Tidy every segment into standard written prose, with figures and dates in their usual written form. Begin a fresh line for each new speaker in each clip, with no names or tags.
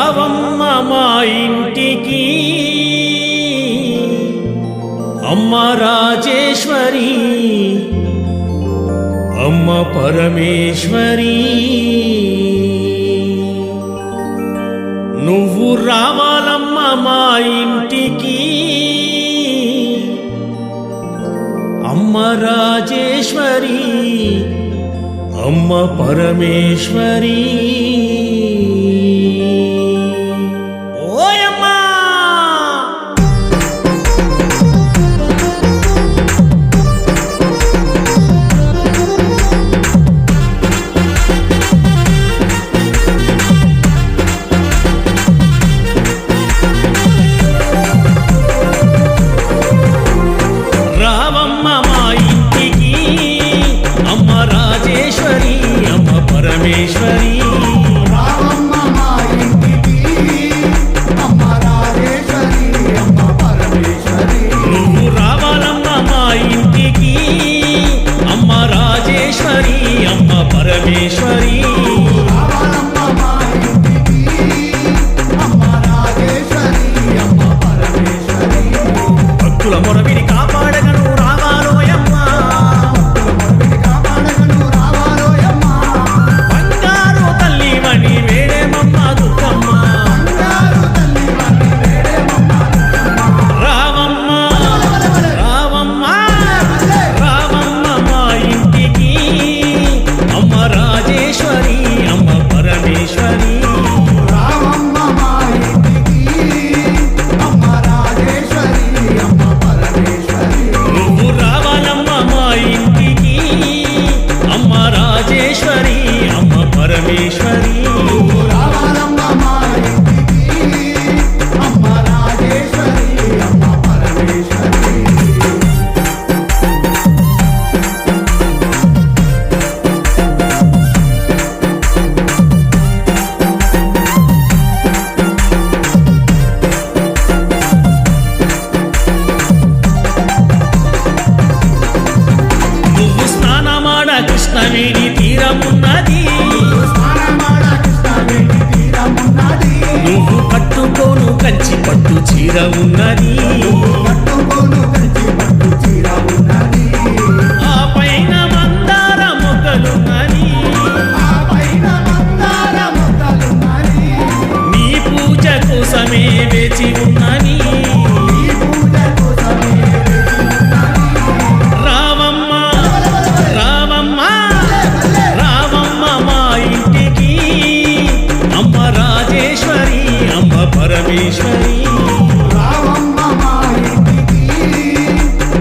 రావమ్మ మా ఇంటికి అమ్మ రాజేశ్వరి అమ్మ పరమేశ్వరి నువ్వు రావాలమ్మ మా ఇంటికి అమ్మ రాజేశ్వరి అమ్మ పరమేశ్వరి ఓయమ్మా రావమ్మ మా ఇంటికి అమ్మ రాజేశ్వరి అమ్మ పరమేశ్వరి
రావమ్మ మా ఇంటికి అమ్మ రాజేశ్వరి అమ్మ పరమేశ్వరి
నువ్వు రావాలమ్మ మా ఇంటికి అమ్మ రాజేశ్వరి అమ్మ పరమేశ్వరి
రావాలమ్మ మా ఇంటికి అమ్మ రాజేశ్వరి అమ్మ పరమేశ్వరి
భక్తుల మొరవిని కాపాడగను రావాలోయమ్మ
కాపాడగను రావాలోయమ్మ
బంగారు తల్లివని వేడేమమ్మ దుర్గమ్మ
బంగారు తల్లివని వేడేమమ్మ
రావమ్మ రావమ్మ రావమ్మ మా ఇంటికి అమ్మ రాజేశ్వరి అమ్మ పరమేశ్వరి
రావమ్మ మా ఇంటికి అమ్మ రాజేశ్వరి అమ్మ పరమేశ్వరి
నువ్వు రావాలమ్మ మా ఇంటికి అమ్మ రాజేశ్వరి అమ్మ పరమేశ్వరి
రావాలమ్మ మా ఇంటికి అమ్మ రాజేశ్వరి అమ్మ పరమేశ్వరి
నువ్వు స్నానమాడ కృష్ణవేణి తీరమున్నది
స్నానమాడ కృష్ణవేణి తీరమున్నది
నువ్వు కట్టుకోను కంచి పట్టు చీర ఉన్నది
పట్టుకోను కంచి పట్టు చీర ఉన్నది
ఆ పైన మందార మొగ్గలున్నది
ఆ పైన మందార మొగ్గలున్నది
నీ పూజ కోసమే వేచి ఉన్నది
ఈ పూజ కోసమే వేచి ఉన్నది
రావమ్మ రావమ్మ రావమ్మ మా ఇంటికి అమ్మ రాజేశ్వరి అమ్మ పరమేశ్వరి
రావమ్మ మా ఇంటికి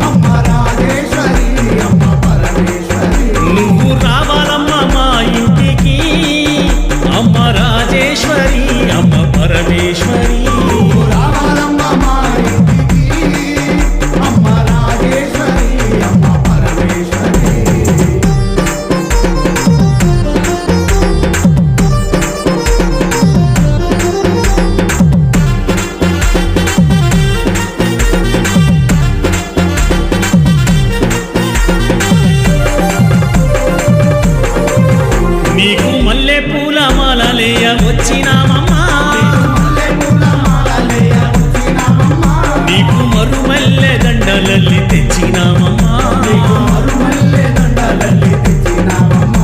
అమ్మ రాజేశ్వరి అమ్మ పరమేశ్వరి
నువ్వు రావాలమ్మ మా ఇంటికి అమ్మ రాజేశ్వరి అమ్మ పరమేశ్వరి
రావాలమ్మ మా ఇంటికి అమ్మ రాజేశ్వరి అమ్మ పరమేశ్వరి
నీకు మల్లె పూల మాలలేయ వచ్చినామమ్మా
మల్లెపూల మాలలేయ వచ్చినామమ్మ
నీకు మరుమల్లె దండలల్లి తెచ్చినామమ్మా
మరుమల్లె దండలల్లి తెచ్చినామమ్మ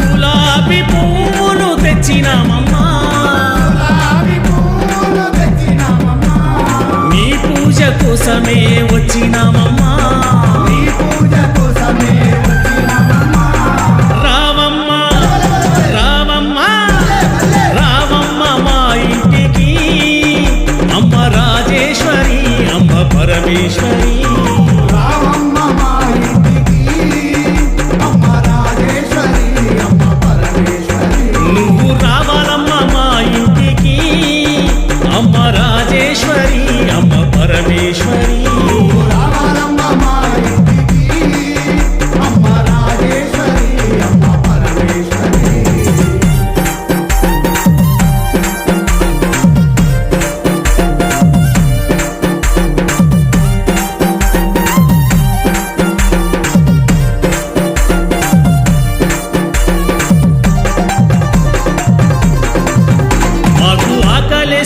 గులాబీ పువ్వులు తెచ్చినామమ్మా
గులాబీ పూలు తెచ్చినామమ్మ
నీ పూజ కోసమే వచ్చినామమ్మా
నీ పూజ కోసమే వచ్చినామమ్మ
రావమ్మ రావమ్మ రావమ్మ మా ఇంటికి అమ్మ రాజేశ్వరి అమ్మ పరమేశ్వరి
రావమ్మ మా ఇంటికి అమ్మ రాజేశ్వరి అమ్మ పరమేశ్వరి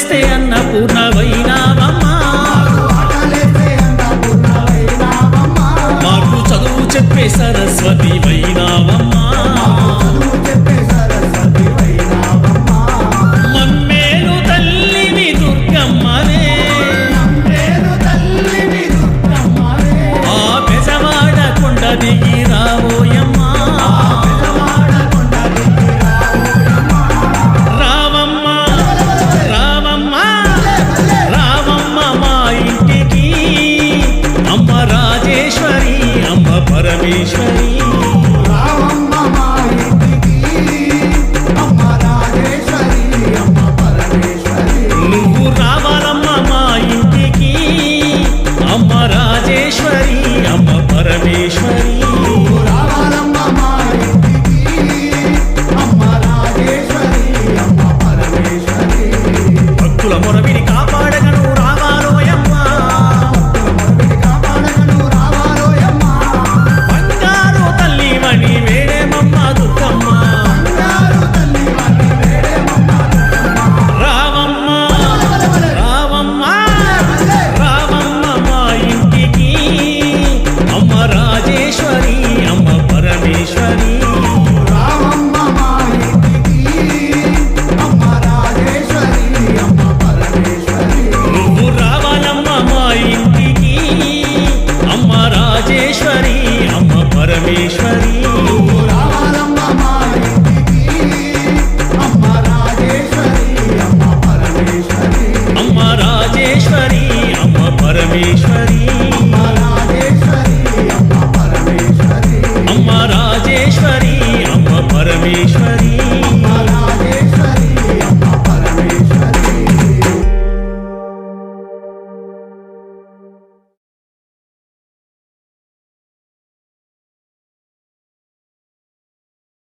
ఆటలేస్తే అన్నపూర్ణవైనావమ్మా
ఆటలేస్తే అన్నపూర్ణవైనావమ్మా
మాకు చదువు చెప్పే సరస్వతి